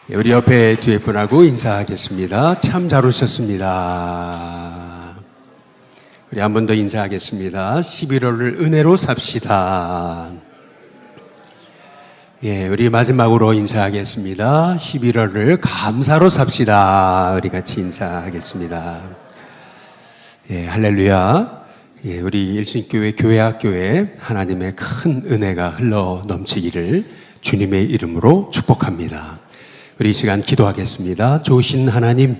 우리 옆에 뒤에 분하고 인사하겠습니다. 참 잘 오셨습니다. 우리 한 번 더 인사하겠습니다. 11월을 은혜로 삽시다. 우리 마지막으로 인사하겠습니다. 11월을 감사로 삽시다. 우리 같이 인사하겠습니다. 할렐루야. 우리 일신교회 교회학교에 하나님의 큰 은혜가 흘러 넘치기를 주님의 이름으로 축복합니다. 우리 이 시간 기도하겠습니다. 좋으신 하나님,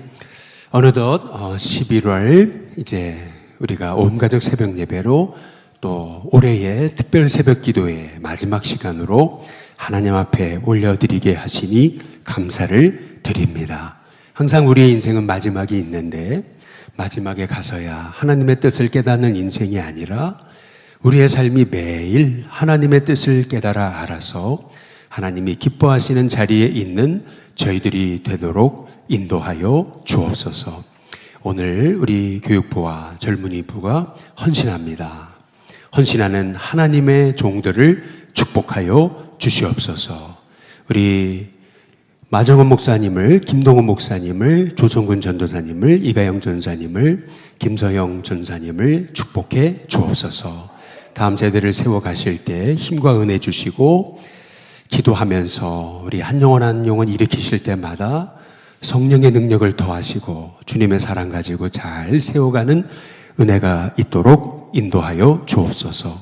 어느덧 11월 이제 우리가 온 가족 새벽 예배로 또 올해의 특별 새벽 기도의 마지막 시간으로 하나님 앞에 올려드리게 하시니 감사를 드립니다. 항상 우리의 인생은 마지막이 있는데 마지막에 가서야 하나님의 뜻을 깨닫는 인생이 아니라 우리의 삶이 매일 하나님의 뜻을 깨달아 알아서 하나님이 기뻐하시는 자리에 있는 저희들이 되도록 인도하여 주옵소서. 오늘 우리 교육부와 젊은이부가 헌신합니다. 헌신하는 하나님의 종들을 축복하여 주시옵소서. 우리 마정원 목사님을, 김동훈 목사님을, 조성근 전도사님을, 이가영 전사님을, 김서영 전사님을 축복해 주옵소서. 다음 세대를 세워가실 때 힘과 은혜 주시고 기도하면서 우리 한 영혼 한 영혼 일으키실 때마다 성령의 능력을 더하시고 주님의 사랑 가지고 잘 세워가는 은혜가 있도록 인도하여 주옵소서.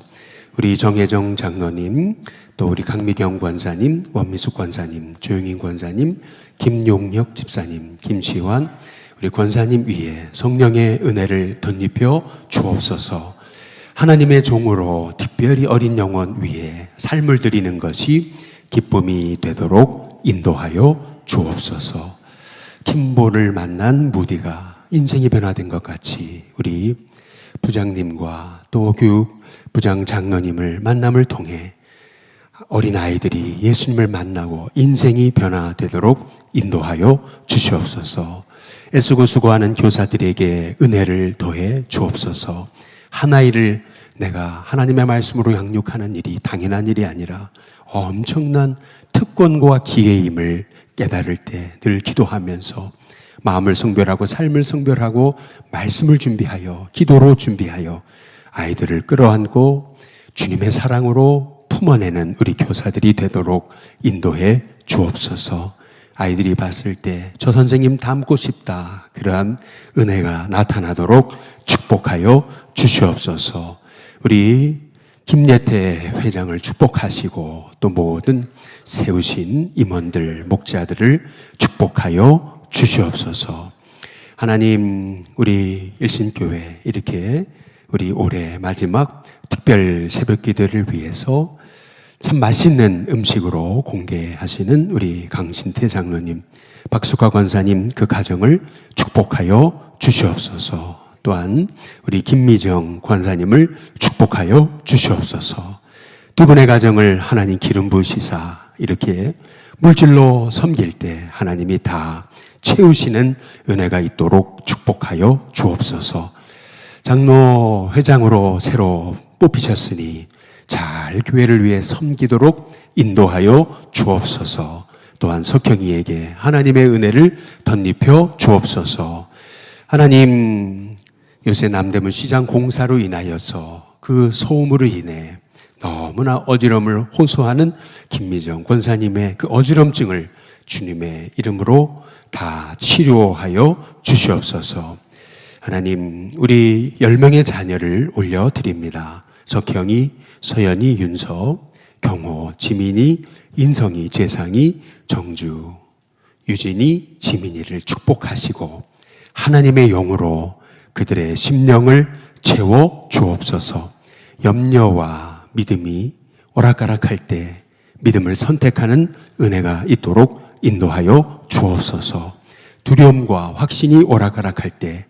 우리 정혜정 장로님, 또 우리 강미경 권사님, 원미숙 권사님, 조영인 권사님, 김용혁 집사님, 김시환 우리 권사님 위에 성령의 은혜를 덧입혀 주옵소서. 하나님의 종으로 특별히 어린 영혼 위에 삶을 드리는 것이 기쁨이 되도록 인도하여 주옵소서. 김보를 만난 무디가 인생이 변화된 것 같이 우리 부장님과 또 교육 부장 장로님을 만남을 통해 어린아이들이 예수님을 만나고 인생이 변화되도록 인도하여 주시옵소서. 애쓰고 수고하는 교사들에게 은혜를 더해 주옵소서. 한 아이를 내가 하나님의 말씀으로 양육하는 일이 당연한 일이 아니라 엄청난 특권과 기회임을 깨달을 때 늘 기도하면서 마음을 성별하고 삶을 성별하고 말씀을 준비하여 기도로 준비하여 아이들을 끌어안고 주님의 사랑으로 품어내는 우리 교사들이 되도록 인도해 주옵소서. 아이들이 봤을 때 저 선생님 닮고 싶다, 그러한 은혜가 나타나도록 축복하여 주시옵소서. 우리 김예태 회장을 축복하시고 또 모든 세우신 임원들, 목자들을 축복하여 주시옵소서. 하나님, 우리 일신교회 이렇게 우리 올해 마지막 특별 새벽 기도를 위해서 참 맛있는 음식으로 공개하시는 우리 강신태 장로님, 박수가 권사님 그 가정을 축복하여 주시옵소서. 또한 우리 김미정 권사님을 축복하여 주시옵소서. 두 분의 가정을 하나님 기름 부으시사 이렇게 물질로 섬길 때 하나님이 다 채우시는 은혜가 있도록 축복하여 주옵소서. 장로 회장으로 새로 뽑히셨으니 잘 교회를 위해 섬기도록 인도하여 주옵소서. 또한 석형이에게 하나님의 은혜를 덧입혀 주옵소서. 하나님, 요새 남대문 시장 공사로 인하여서 그 소음으로 인해 너무나 어지러움을 호소하는 김미정 권사님의 그 어지럼증을 주님의 이름으로 다 치료하여 주시옵소서. 하나님, 우리 10명의 자녀를 올려드립니다. 석형이, 서연이, 윤석, 경호, 지민이, 인성이, 재상이, 정주, 유진이, 지민이를 축복하시고 하나님의 영으로 그들의 심령을 채워 주옵소서. 염려와 믿음이 오락가락할 때 믿음을 선택하는 은혜가 있도록 인도하여 주옵소서. 두려움과 확신이 오락가락할 때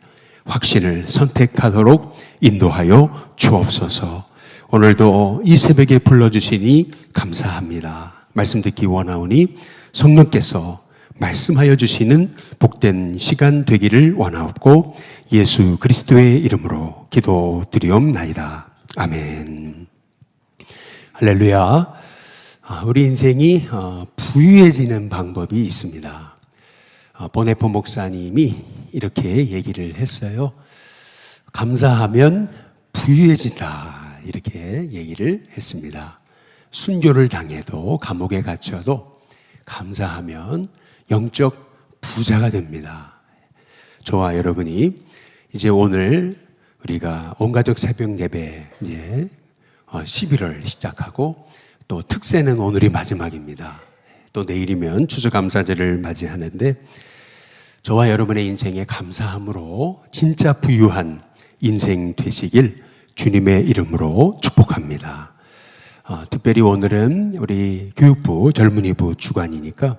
확신을 선택하도록 인도하여 주옵소서. 오늘도 이 새벽에 불러주시니 감사합니다. 말씀 듣기 원하오니 성령께서 말씀하여 주시는 복된 시간 되기를 원하옵고 예수 그리스도의 이름으로 기도드리옵나이다. 아멘. 할렐루야. 우리 인생이 부유해지는 방법이 있습니다. 보네포 목사님이 이렇게 얘기를 했어요. 감사하면 부유해진다, 이렇게 얘기를 했습니다. 순교를 당해도 감옥에 갇혀도 감사하면 영적 부자가 됩니다. 저와 여러분이 이제 오늘 우리가 온가족 새벽 예배 이제 11월 시작하고 또 특세는 오늘이 마지막입니다. 또 내일이면 추수감사절을 맞이하는데 저와 여러분의 인생에 감사함으로 진짜 부유한 인생 되시길 주님의 이름으로 축복합니다. 특별히 오늘은 우리 교육부 젊은이부 주관이니까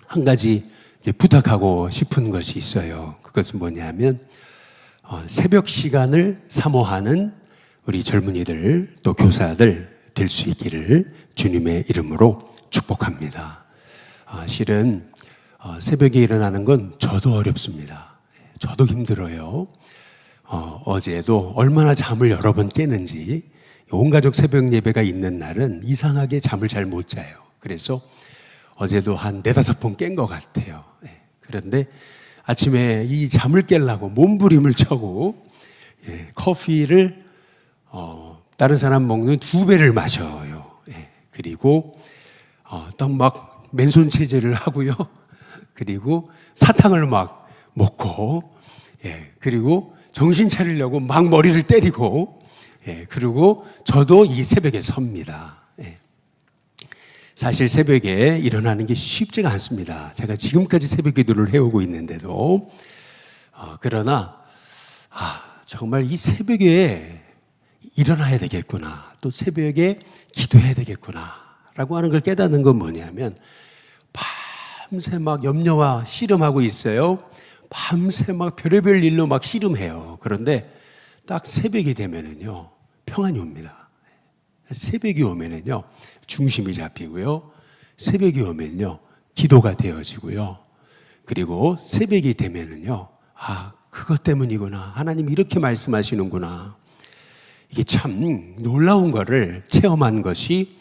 한 가지 이제 부탁하고 싶은 것이 있어요. 그것은 뭐냐면 새벽 시간을 사모하는 우리 젊은이들 또 교사들 될 수 있기를 주님의 이름으로 축복합니다. 실은 새벽에 일어나는 건 저도 어렵습니다. 저도 힘들어요. 어제도 얼마나 잠을 여러 번 깨는지 온가족 새벽 예배가 있는 날은 이상하게 잠을 잘 못 자요. 그래서 어제도 한 4-5번 깬 것 같아요. 그런데 아침에 이 잠을 깨려고 몸부림을 쳐고 커피를 다른 사람 먹는 2배를 마셔요. 그리고 또 막 맨손 체제를 하고요. 그리고 사탕을 막 먹고, 그리고 정신 차리려고 막 머리를 때리고, 그리고 저도 이 새벽에 섭니다. 사실 새벽에 일어나는 게 쉽지가 않습니다. 제가 지금까지 새벽 기도를 해오고 있는데도 그러나 정말 이 새벽에 일어나야 되겠구나, 또 새벽에 기도해야 되겠구나 라고 하는 걸 깨닫는 건 뭐냐면 밤새 막 염려와 씨름하고 있어요. 밤새 막 별의별 일로 막 씨름해요. 그런데 딱 새벽이 되면은요 평안이 옵니다. 새벽이 오면은요 중심이 잡히고요, 새벽이 오면요 기도가 되어지고요, 그리고 새벽이 되면은요 그것 때문이구나, 하나님이 이렇게 말씀하시는구나, 이게 참 놀라운 거를 체험한 것이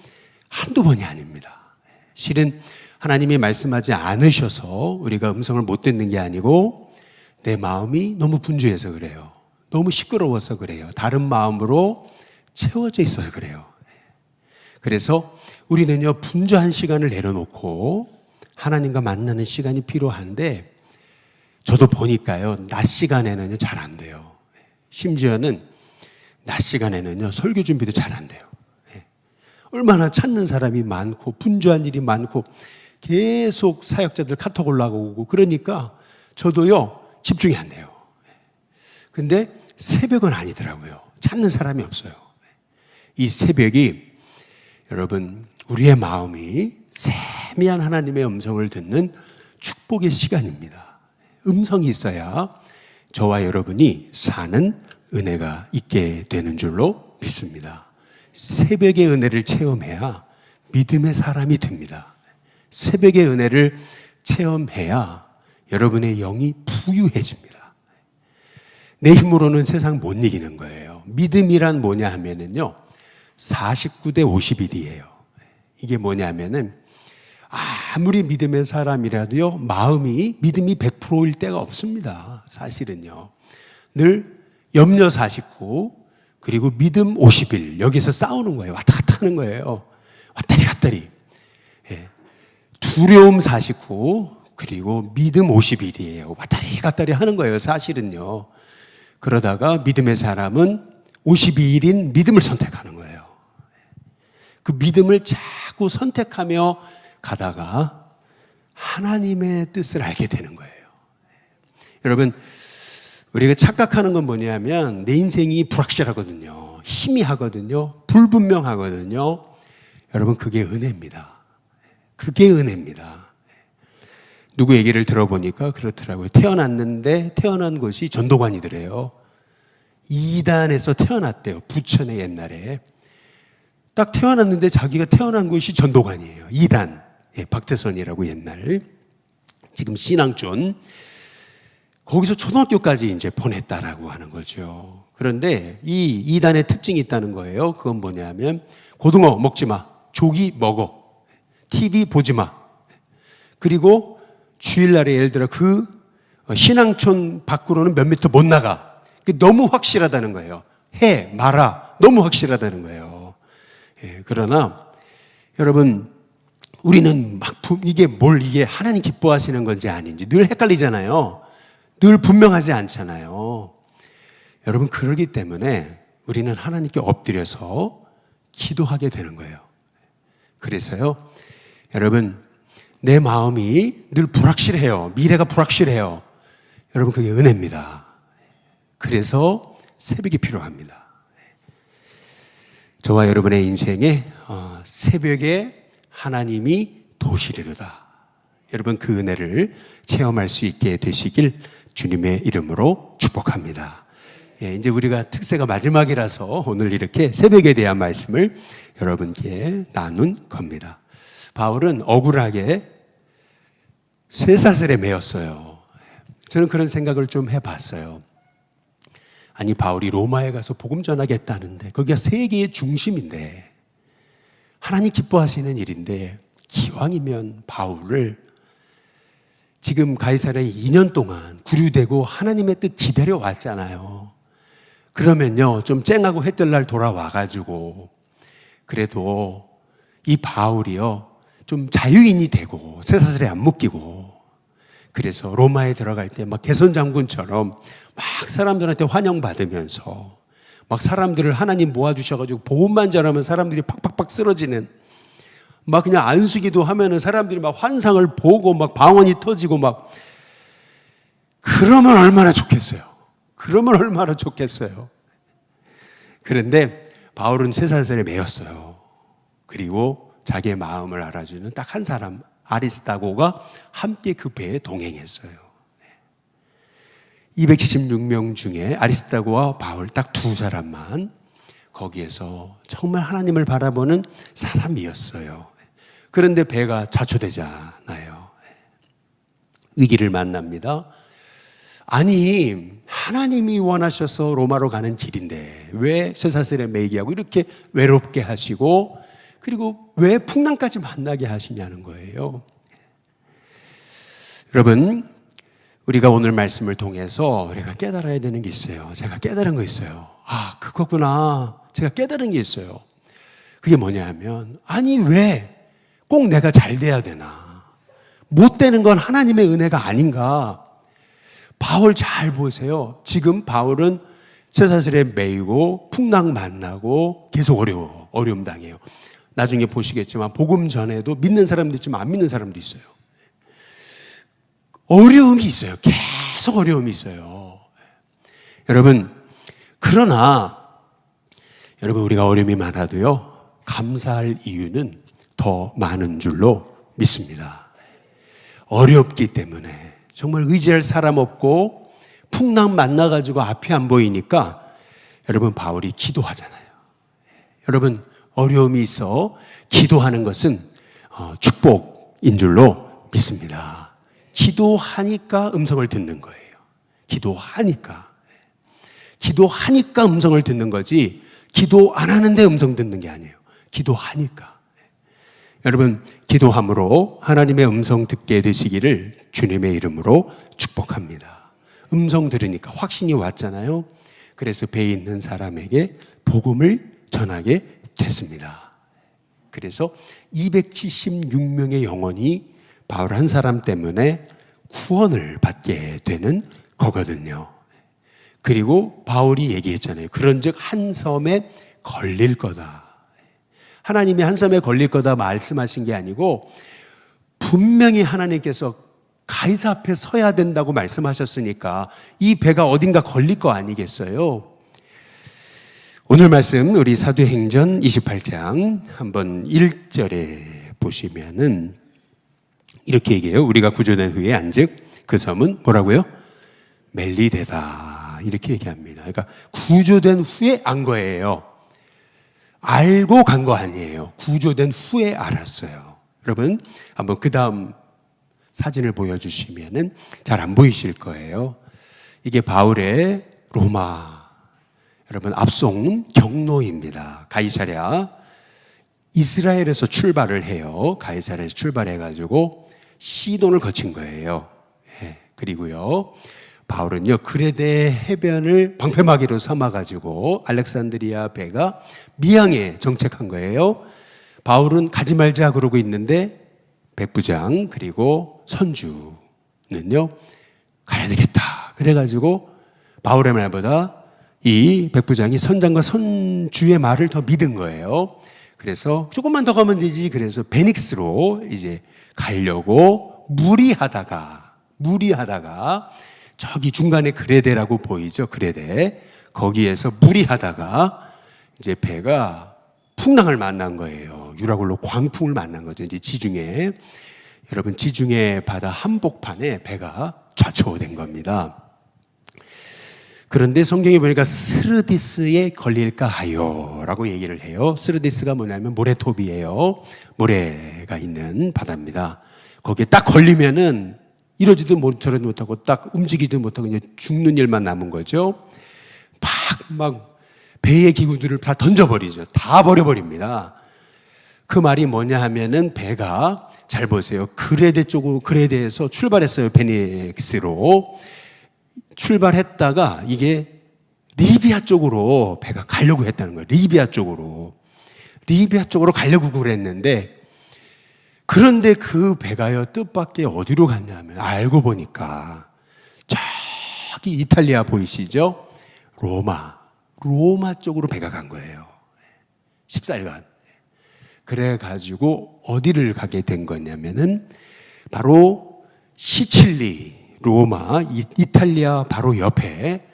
한두 번이 아닙니다. 실은 하나님이 말씀하지 않으셔서 우리가 음성을 못 듣는 게 아니고 내 마음이 너무 분주해서 그래요. 너무 시끄러워서 그래요. 다른 마음으로 채워져 있어서 그래요. 그래서 우리는요 분주한 시간을 내려놓고 하나님과 만나는 시간이 필요한데, 저도 보니까요 낮 시간에는요 잘 안 돼요. 심지어는 낮 시간에는요 설교 준비도 잘 안 돼요. 얼마나 찾는 사람이 많고 분주한 일이 많고 계속 사역자들 카톡 올라오고 그러니까 저도요 집중이 안 돼요. 근데 새벽은 아니더라고요. 찾는 사람이 없어요. 이 새벽이 여러분 우리의 마음이 세미한 하나님의 음성을 듣는 축복의 시간입니다. 음성이 있어야 저와 여러분이 사는 은혜가 있게 되는 줄로 믿습니다. 새벽의 은혜를 체험해야 믿음의 사람이 됩니다. 새벽의 은혜를 체험해야 여러분의 영이 부유해집니다. 내 힘으로는 세상 못 이기는 거예요. 믿음이란 뭐냐 하면은요 49대 51이에요. 이게 뭐냐 하면은 아무리 믿음의 사람이라도요 마음이 믿음이 100%일 때가 없습니다. 사실은요 늘 염려 49 그리고 믿음 51, 여기서 싸우는 거예요. 왔다 갔다 하는 거예요. 왔다리 갔다리. 두려움 49 그리고 믿음 51이에요. 왔다리 갔다리 하는 거예요. 사실은요. 그러다가 믿음의 사람은 52일인 믿음을 선택하는 거예요. 그 믿음을 자꾸 선택하며 가다가 하나님의 뜻을 알게 되는 거예요. 여러분 우리가 착각하는 건 뭐냐면 내 인생이 불확실하거든요. 희미하거든요. 불분명하거든요. 여러분 그게 은혜입니다. 그게 은혜입니다. 누구 얘기를 들어보니까 그렇더라고요. 태어났는데 태어난 곳이 전도관이더래요. 이단에서 태어났대요. 부천에 옛날에. 딱 태어났는데 자기가 태어난 곳이 전도관이에요. 이단. 박태선이라고 옛날. 지금 신앙촌. 거기서 초등학교까지 이제 보냈다라고 하는 거죠. 그런데 이 이단의 특징이 있다는 거예요. 그건 뭐냐면 고등어 먹지 마. 조기 먹어. TV 보지 마. 그리고 주일날에 예를 들어 그 신앙촌 밖으로는 몇 미터 못 나가. 너무 확실하다는 거예요. 해, 마라. 너무 확실하다는 거예요. 예, 그러나 여러분, 우리는 막 이게 하나님 기뻐하시는 건지 아닌지 늘 헷갈리잖아요. 늘 분명하지 않잖아요. 여러분, 그러기 때문에 우리는 하나님께 엎드려서 기도하게 되는 거예요. 그래서요, 여러분, 내 마음이 늘 불확실해요. 미래가 불확실해요. 여러분, 그게 은혜입니다. 그래서 새벽이 필요합니다. 저와 여러분의 인생에 새벽에 하나님이 도시리로다. 여러분, 그 은혜를 체험할 수 있게 되시길 주님의 이름으로 축복합니다. 예, 이제 우리가 특세가 마지막이라서 오늘 이렇게 새벽에 대한 말씀을 여러분께 나눈 겁니다. 바울은 억울하게 쇠사슬에 매였어요. 저는 그런 생각을 좀 해봤어요. 아니, 바울이 로마에 가서 복음 전하겠다는데 거기가 세계의 중심인데 하나님 기뻐하시는 일인데 기왕이면 바울을 지금 가이사랴에 2년 동안 구류되고 하나님의 뜻 기다려왔잖아요. 그러면요, 좀 쨍하고 해 뜰 날 돌아와가지고 그래도 이 바울이요, 좀 자유인이 되고 쇠사슬에 안 묶이고, 그래서 로마에 들어갈 때 막 개선 장군처럼 막 사람들한테 환영받으면서 막 사람들을 하나님 모아주셔가지고 복음만 전하면 사람들이 팍팍팍 쓰러지는, 막 그냥 안수기도 하면은 사람들이 막 환상을 보고 막 방언이 터지고 막, 그러면 얼마나 좋겠어요. 그러면 얼마나 좋겠어요. 그런데 바울은 쇠사슬에 매였어요. 그리고 자기의 마음을 알아주는 딱 한 사람, 아리스다고가 함께 그 배에 동행했어요. 276명 중에 아리스다고와 바울 딱 두 사람만 거기에서 정말 하나님을 바라보는 사람이었어요. 그런데 배가 자초되잖아요. 위기를 만납니다. 아니, 하나님이 원하셔서 로마로 가는 길인데 왜 쇠사슬에 매이게 하고 이렇게 외롭게 하시고, 그리고 왜 풍랑까지 만나게 하시냐는 거예요. 여러분, 우리가 오늘 말씀을 통해서 우리가 깨달아야 되는 게 있어요. 제가 깨달은 거 있어요. 아, 그거구나. 제가 깨달은 게 있어요. 그게 뭐냐 하면, 아니, 왜 꼭 내가 잘 돼야 되나? 못 되는 건 하나님의 은혜가 아닌가? 바울 잘 보세요. 지금 바울은 쇠사슬에 매이고 풍랑 만나고 계속 어려움 당해요. 나중에 보시겠지만 복음 전에도 믿는 사람도 있지만 안 믿는 사람도 있어요. 어려움이 있어요. 계속 어려움이 있어요. 여러분, 그러나 여러분, 우리가 어려움이 많아도요, 감사할 이유는 더 많은 줄로 믿습니다. 어렵기 때문에 정말 의지할 사람 없고 풍랑 만나가지고 앞이 안 보이니까 여러분, 바울이 기도하잖아요. 여러분, 어려움이 있어 기도하는 것은 축복인 줄로 믿습니다. 기도하니까 음성을 듣는 거예요. 기도하니까 음성을 듣는 거지, 기도 안 하는데 음성 듣는 게 아니에요. 기도하니까. 여러분, 기도함으로 하나님의 음성 듣게 되시기를 주님의 이름으로 축복합니다. 음성 들으니까 확신이 왔잖아요. 그래서 배에 있는 사람에게 복음을 전하게 됐습니다. 그래서 276명의 영혼이 바울 한 사람 때문에 구원을 받게 되는 거거든요. 그리고 바울이 얘기했잖아요. 그런즉 한 섬에 걸릴 거다. 하나님이 한 섬에 걸릴 거다 말씀하신 게 아니고 분명히 하나님께서 가이사 앞에 서야 된다고 말씀하셨으니까 이 배가 어딘가 걸릴 거 아니겠어요? 오늘 말씀 우리 사도행전 28장 한번 1절에 보시면은 이렇게 얘기해요. 우리가 구조된 후에 안즉 그 섬은 뭐라고요? 멜리데다, 이렇게 얘기합니다. 그러니까 구조된 후에 안 거예요. 알고 간 거 아니에요. 구조된 후에 알았어요. 여러분, 한번 그 다음 사진을 보여주시면은 잘 안 보이실 거예요. 이게 바울의 로마, 여러분, 압송 경로입니다. 가이사랴 이스라엘에서 출발을 해요. 가이사랴에서 출발해가지고 시돈을 거친 거예요. 예, 그리고요, 바울은요, 그레데 해변을 방패막이로 삼아가지고 알렉산드리아 배가 미항에 정착한 거예요. 바울은 가지 말자 그러고 있는데 백부장 그리고 선주는요, 가야 되겠다. 그래가지고 바울의 말보다 이 백부장이 선장과 선주의 말을 더 믿은 거예요. 그래서 조금만 더 가면 되지. 그래서 베닉스로 이제 가려고 무리하다가 저기 중간에 그레데라고 보이죠? 그레데. 거기에서 무리하다가 이제 배가 풍랑을 만난 거예요. 유라굴로 광풍을 만난 거죠. 이제 지중해. 여러분, 지중해 바다 한복판에 배가 좌초된 겁니다. 그런데 성경에 보니까 스르디스에 걸릴까 하여 라고 얘기를 해요. 스르디스가 뭐냐면 모래톱이에요. 모래가 있는 바다입니다. 거기에 딱 걸리면은 이러지도 저러지도 못하고 딱 움직이지도 못하고 그냥 죽는 일만 남은 거죠. 막 배의 기구들을 다 던져버리죠. 다 버려버립니다. 그 말이 뭐냐 하면은 배가, 잘 보세요, 그레데 쪽으로, 그레데에서 출발했어요. 베닉스로 출발했다가 이게 리비아 쪽으로 배가 가려고 했다는 거예요. 리비아 쪽으로 가려고 그랬는데, 그런데 그 배가요, 뜻밖의 어디로 갔냐면, 알고 보니까 저기 이탈리아 보이시죠? 로마 쪽으로 배가 간 거예요. 14일간. 그래가지고 어디를 가게 된 거냐면은 바로 시칠리, 로마, 이탈리아 바로 옆에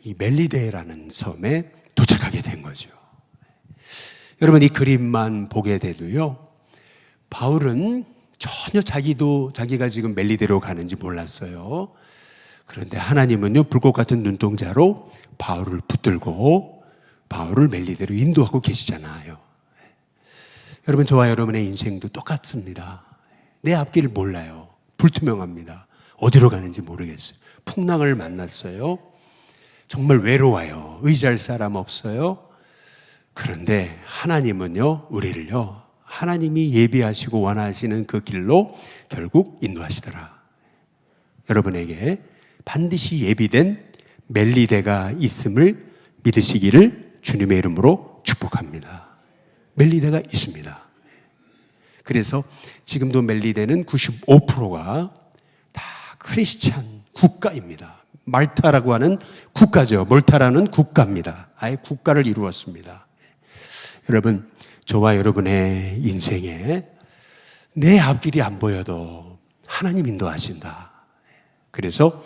이 멜리데라는 섬에 도착하게 된 거죠. 여러분, 이 그림만 보게 돼도요, 바울은 전혀 자기가 지금 멜리데로 가는지 몰랐어요. 그런데 하나님은요, 불꽃 같은 눈동자로 바울을 붙들고 바울을 멜리데로 인도하고 계시잖아요. 여러분, 저와 여러분의 인생도 똑같습니다. 내 앞길을 몰라요. 불투명합니다. 어디로 가는지 모르겠어요. 풍랑을 만났어요. 정말 외로워요. 의지할 사람 없어요. 그런데 하나님은요, 우리를요, 하나님이 예비하시고 원하시는 그 길로 결국 인도하시더라. 여러분에게 반드시 예비된 멜리데가 있음을 믿으시기를 주님의 이름으로 축복합니다. 멜리데가 있습니다. 그래서 지금도 멜리데는 95%가 다 크리스찬 국가입니다. 말타라고 하는 국가죠. 몰타라는 국가입니다. 아예 국가를 이루었습니다. 여러분, 저와 여러분의 인생에 내 앞길이 안 보여도 하나님 인도하신다. 그래서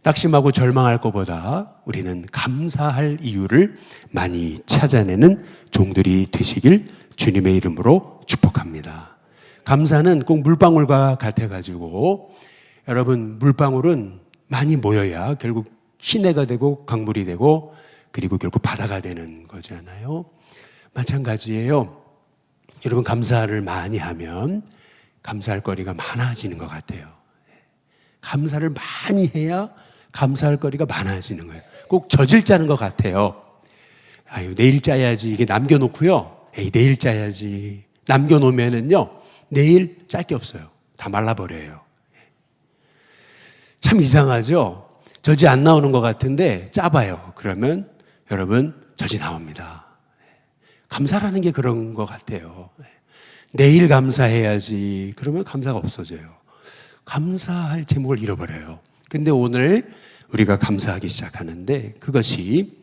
낙심하고 절망할 것보다 우리는 감사할 이유를 많이 찾아내는 종들이 되시길 주님의 이름으로 축복합니다. 감사는 꼭 물방울과 같아가지고, 여러분, 물방울은 많이 모여야 결국 시내가 되고 강물이 되고 그리고 결국 바다가 되는 거잖아요. 마찬가지예요. 여러분, 감사를 많이 하면 감사할 거리가 많아지는 것 같아요. 감사를 많이 해야 감사할 거리가 많아지는 거예요. 꼭 저질 짜는 것 같아요. 아유, 내일 짜야지. 이게 남겨놓고요. 에이, 내일 짜야지. 남겨놓으면은요, 내일 짤 게 없어요. 다 말라버려요. 참 이상하죠? 젖이 안 나오는 것 같은데 짜봐요. 그러면 여러분, 젖이 나옵니다. 감사라는 게 그런 것 같아요. 내일 감사해야지. 그러면 감사가 없어져요. 감사할 제목을 잃어버려요. 근데 오늘 우리가 감사하기 시작하는데, 그것이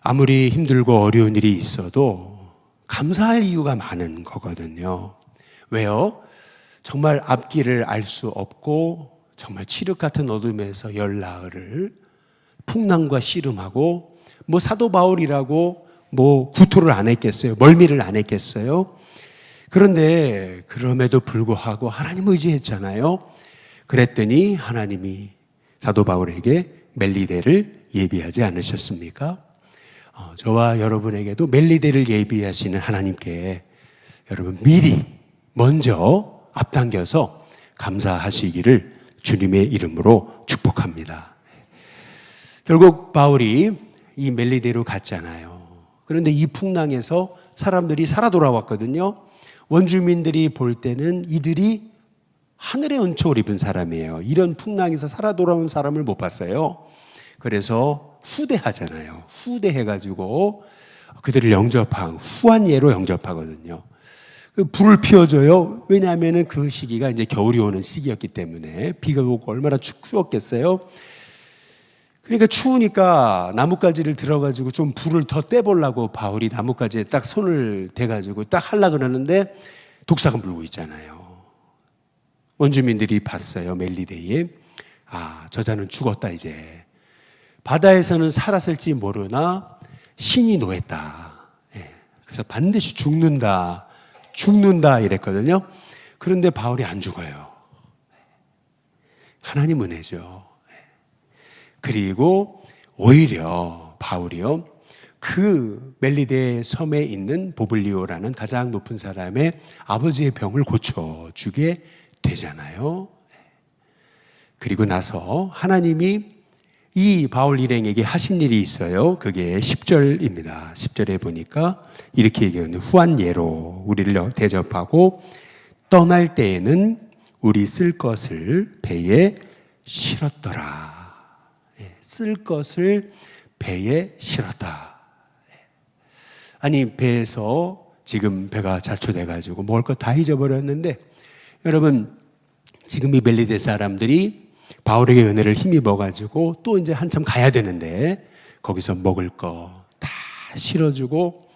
아무리 힘들고 어려운 일이 있어도 감사할 이유가 많은 거거든요. 왜요? 정말 앞길을 알 수 없고 정말 칠흑 같은 어둠에서 열 나흘을 풍랑과 씨름하고, 뭐 사도 바울이라고 뭐 구토를 안 했겠어요? 멀미를 안 했겠어요? 그런데 그럼에도 불구하고 하나님 의지했잖아요. 그랬더니 하나님이 사도 바울에게 멜리데를 예비하지 않으셨습니까? 저와 여러분에게도 멜리데를 예비하시는 하나님께 여러분 미리 먼저 앞당겨서 감사하시기를 주님의 이름으로 축복합니다. 결국 바울이 이 멜리데로 갔잖아요. 그런데 이 풍랑에서 사람들이 살아 돌아왔거든요. 원주민들이 볼 때는 이들이 하늘의 은총을 입은 사람이에요. 이런 풍랑에서 살아 돌아온 사람을 못 봤어요. 그래서 후대하잖아요. 후대해가지고 그들을 영접한 후한 예로 영접하거든요. 불을 피워줘요. 왜냐하면 그 시기가 이제 겨울이 오는 시기였기 때문에 비가 오고 얼마나 추웠겠어요. 그러니까 추우니까 나뭇가지를 들어가지고 좀 불을 더 떼보려고 바울이 나뭇가지에 딱 손을 대가지고 딱 하려고 그러는데 독사가 물고 있잖아요. 원주민들이 봤어요. 멜리데에. 저자는 죽었다 이제. 바다에서는 살았을지 모르나 신이 노했다. 그래서 반드시 죽는다 이랬거든요. 그런데 바울이 안 죽어요. 하나님 은혜죠. 그리고 오히려 바울이요, 그 멜리데 섬에 있는 보블리오라는 가장 높은 사람의 아버지의 병을 고쳐주게 되잖아요. 그리고 나서 하나님이 이 바울 일행에게 하신 일이 있어요. 그게 10절입니다. 10절에 보니까 이렇게 얘기하는 후한 예로 우리를 대접하고 떠날 때에는 우리 쓸 것을 배에 실었더라. 쓸 것을 배에 실었다. 아니, 배에서 지금 배가 자초돼가지고 먹을 거 다 잊어버렸는데, 여러분 지금 이 멜리데 사람들이 바울에게 은혜를 힘입어가지고 또 이제 한참 가야 되는데 거기서 먹을 거 다 실어주고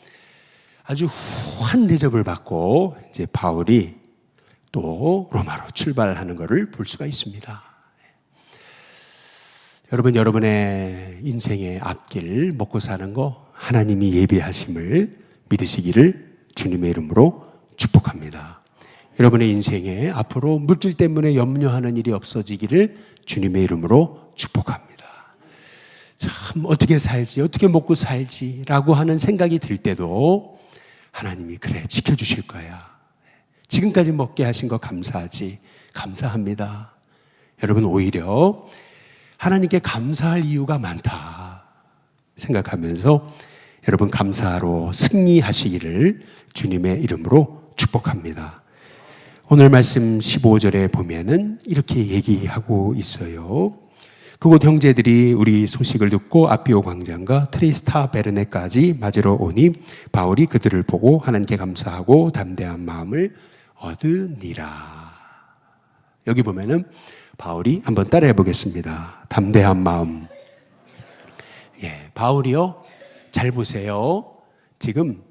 아주 후한 대접을 받고 이제 바울이 또 로마로 출발하는 것을 볼 수가 있습니다. 여러분, 여러분의 인생의 앞길 먹고 사는 거 하나님이 예비하심을 믿으시기를 주님의 이름으로 축복합니다. 여러분의 인생에 앞으로 물질 때문에 염려하는 일이 없어지기를 주님의 이름으로 축복합니다. 참 어떻게 살지, 어떻게 먹고 살지라고 하는 생각이 들 때도 하나님이 그래 지켜주실 거야. 지금까지 먹게 하신 거 감사하지, 감사합니다. 여러분, 오히려 하나님께 감사할 이유가 많다 생각하면서 여러분 감사로 승리하시기를 주님의 이름으로 축복합니다. 오늘 말씀 15절에 보면은 이렇게 얘기하고 있어요. 그곳 형제들이 우리 소식을 듣고 아피오 광장과 트리스타 베르네까지 맞으러 오니 바울이 그들을 보고 하나님께 감사하고 담대한 마음을 얻으니라. 여기 보면은 바울이 한번 따라해 보겠습니다. 담대한 마음. 바울이요, 잘 보세요. 지금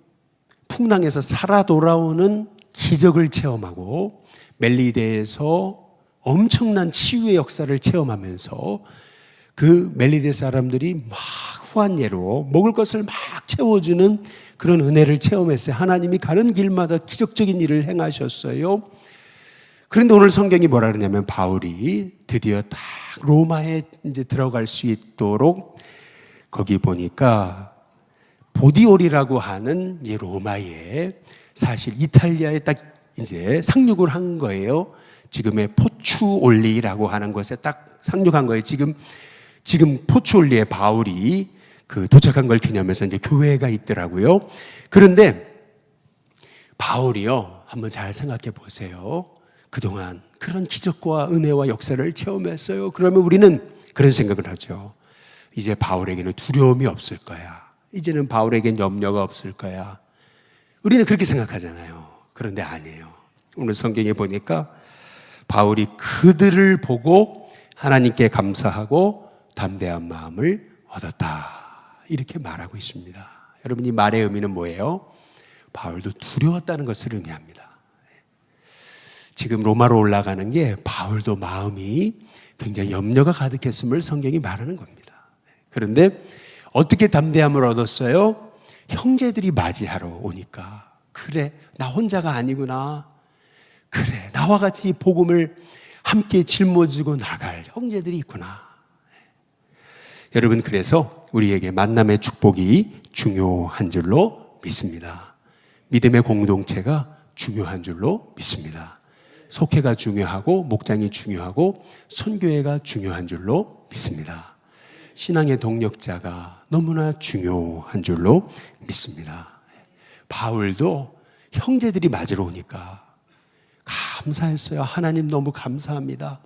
풍랑에서 살아 돌아오는 기적을 체험하고 멜리데에서 엄청난 치유의 역사를 체험하면서 그 멜리데 사람들이 막 후한 예로 먹을 것을 막 채워주는 그런 은혜를 체험했어요. 하나님이 가는 길마다 기적적인 일을 행하셨어요. 그런데 오늘 성경이 뭐라 그러냐면 바울이 드디어 딱 로마에 이제 들어갈 수 있도록 거기 보니까 보디올이라고 하는 이 로마에 사실 이탈리아에 딱 이제 상륙을 한 거예요. 지금의 포추올리라고 하는 곳에 딱 상륙한 거예요. 지금 포추올리에 바울이 그 도착한 걸 기념해서 이제 교회가 있더라고요. 그런데 바울이요, 한번 잘 생각해 보세요. 그동안 그런 기적과 은혜와 역사를 체험했어요. 그러면 우리는 그런 생각을 하죠. 이제 바울에게는 두려움이 없을 거야. 이제는 바울에게는 염려가 없을 거야. 우리는 그렇게 생각하잖아요. 그런데 아니에요. 오늘 성경에 보니까 바울이 그들을 보고 하나님께 감사하고 담대한 마음을 얻었다, 이렇게 말하고 있습니다. 여러분, 이 말의 의미는 뭐예요? 바울도 두려웠다는 것을 의미합니다. 지금 로마로 올라가는 게 바울도 마음이 굉장히 염려가 가득했음을 성경이 말하는 겁니다. 그런데 어떻게 담대함을 얻었어요? 형제들이 맞이하러 오니까, 그래, 나 혼자가 아니구나. 그래, 나와 같이 복음을 함께 짊어지고 나갈 형제들이 있구나. 여러분, 그래서 우리에게 만남의 축복이 중요한 줄로 믿습니다. 믿음의 공동체가 중요한 줄로 믿습니다. 속회가 중요하고 목장이 중요하고 선교회가 중요한 줄로 믿습니다. 신앙의 동력자가 너무나 중요한 줄로 믿습니다. 바울도 형제들이 맞으러 오니까 감사했어요. 하나님 너무 감사합니다.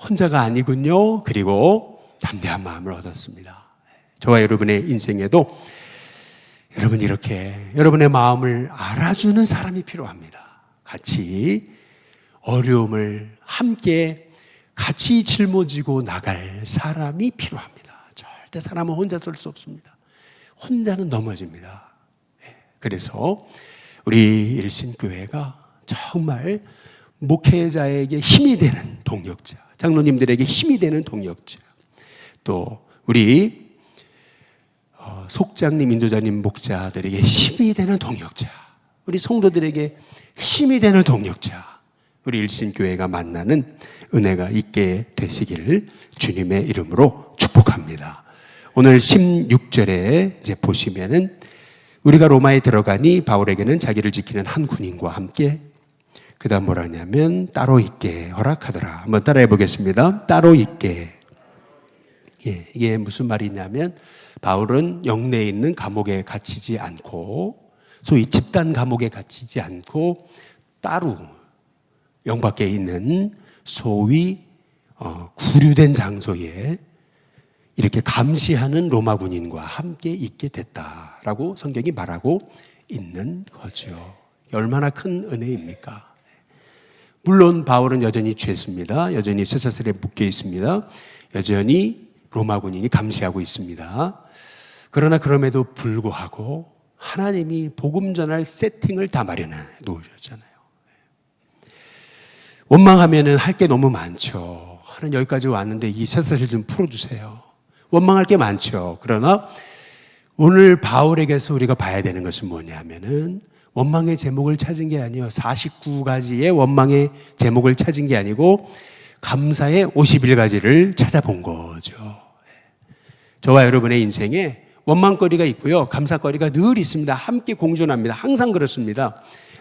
혼자가 아니군요. 그리고 담대한 마음을 얻었습니다. 저와 여러분의 인생에도 여러분 이렇게 여러분의 마음을 알아주는 사람이 필요합니다. 같이 어려움을 함께 같이 짊어지고 나갈 사람이 필요합니다. 절대 사람은 혼자 설 수 없습니다. 혼자는 넘어집니다. 그래서 우리 일신교회가 정말 목회자에게 힘이 되는 동력자, 장로님들에게 힘이 되는 동력자, 또 우리 속장님, 인도자님, 목자들에게 힘이 되는 동력자, 우리 성도들에게 힘이 되는 동력자, 우리 일신교회가 만나는 은혜가 있게 되시기를 주님의 이름으로 축복합니다. 오늘 16절에 이제 보시면은 우리가 로마에 들어가니 바울에게는 자기를 지키는 한 군인과 함께 그 다음 뭐라 하냐면 따로 있게 허락하더라. 한번 따라해 보겠습니다. 따로 있게. 이게 무슨 말이냐면 바울은 영내에 있는 감옥에 갇히지 않고 소위 집단 감옥에 갇히지 않고 따로 영 밖에 있는 소위 구류된 장소에 이렇게 감시하는 로마 군인과 함께 있게 됐다라고 성경이 말하고 있는 거죠. 얼마나 큰 은혜입니까? 물론 바울은 여전히 죄수입니다. 여전히 쇠사슬에 묶여 있습니다. 여전히 로마 군인이 감시하고 있습니다. 그러나 그럼에도 불구하고 하나님이 복음 전할 세팅을 다 마련해 놓으셨잖아요. 원망하면은 할 게 너무 많죠. 하나님 여기까지 왔는데 이 쇠사슬 좀 풀어주세요. 원망할 게 많죠. 그러나 오늘 바울에게서 우리가 봐야 되는 것은 뭐냐면은 원망의 제목을 찾은 게 아니에요. 49가지의 원망의 제목을 찾은 게 아니고 감사의 51가지를 찾아본 거죠. 저와 여러분의 인생에 원망거리가 있고요. 감사거리가 늘 있습니다. 함께 공존합니다. 항상 그렇습니다.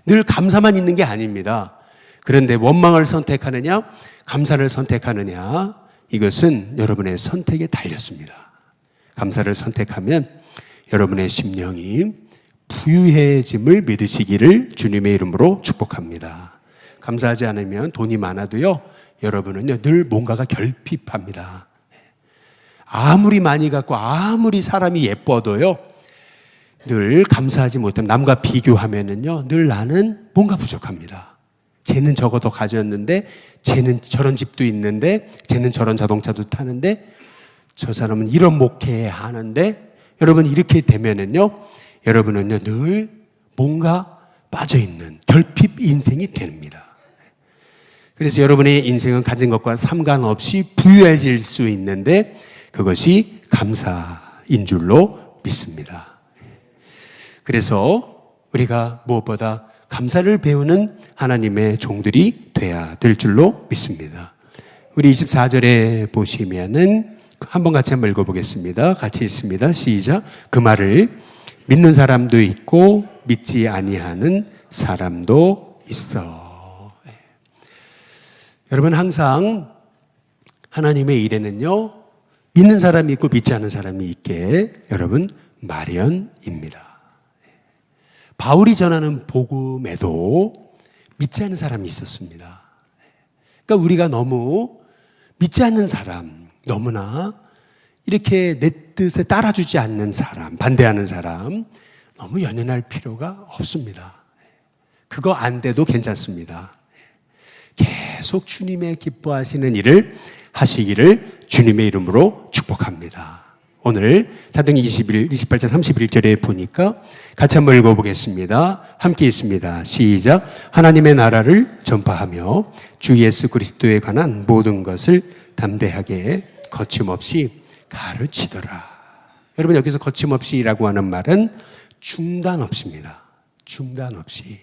늘 감사만 있는 게 아닙니다. 그런데 원망을 선택하느냐, 감사를 선택하느냐, 이것은 여러분의 선택에 달렸습니다. 감사를 선택하면 여러분의 심령이 부유해짐을 믿으시기를 주님의 이름으로 축복합니다. 감사하지 않으면 돈이 많아도요, 여러분은요, 늘 뭔가가 결핍합니다. 아무리 많이 갖고 아무리 사람이 예뻐도요, 늘 감사하지 못하면 남과 비교하면은요, 늘 나는 뭔가 부족합니다. 쟤는 저거 더 가졌는데, 쟤는 저런 집도 있는데, 쟤는 저런 자동차도 타는데, 저 사람은 이런 목회 하는데, 여러분 이렇게 되면은요, 여러분은요, 늘 뭔가 빠져있는 결핍 인생이 됩니다. 그래서 여러분의 인생은 가진 것과 상관없이 부유해질 수 있는데 그것이 감사인 줄로 믿습니다. 그래서 우리가 무엇보다 감사를 배우는 하나님의 종들이 돼야 될 줄로 믿습니다. 우리 24절에 보시면은 한번 같이 한번 읽어보겠습니다. 같이 읽습니다. 시작. 그 말을 믿는 사람도 있고 믿지 아니하는 사람도 있어. 여러분 항상 하나님의 일에는요, 믿는 사람이 있고 믿지 않는 사람이 있게 여러분 마련입니다. 바울이 전하는 복음에도 믿지 않는 사람이 있었습니다. 그러니까 우리가 너무 믿지 않는 사람, 너무나 이렇게 내 뜻에 따라주지 않는 사람, 반대하는 사람 너무 연연할 필요가 없습니다. 그거 안 돼도 괜찮습니다. 계속 주님의 기뻐하시는 일을 하시기를 주님의 이름으로 축복합니다. 오늘 사도행 28장 31절에 보니까 같이 한번 읽어보겠습니다. 함께 있습니다. 시작. 하나님의 나라를 전파하며 주 예수 그리스도에 관한 모든 것을 담대하게 거침없이 가르치더라. 여러분 여기서 거침없이라고 하는 말은 중단 없습니다. 중단 없이.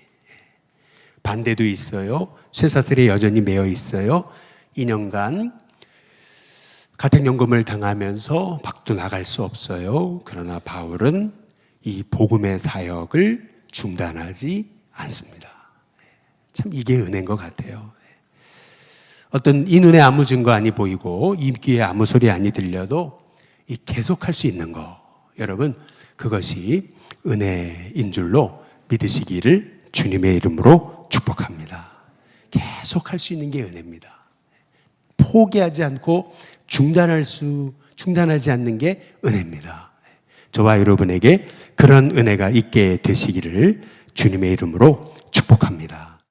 반대도 있어요. 쇠사슬에 여전히 매여 있어요. 2년간 가택연금을 당하면서 밖도 나갈 수 없어요. 그러나 바울은 이 복음의 사역을 중단하지 않습니다. 참 이게 은혜인 것 같아요. 어떤 이 눈에 아무 증거 아니 보이고 이 귀에 아무 소리 아니 들려도 이 계속할 수 있는 거, 여러분 그것이 은혜인 줄로 믿으시기를 주님의 이름으로 축복합니다. 계속 할 수 있는 게 은혜입니다. 포기하지 않고 중단하지 않는 게 은혜입니다. 저와 여러분에게 그런 은혜가 있게 되시기를 주님의 이름으로 축복합니다.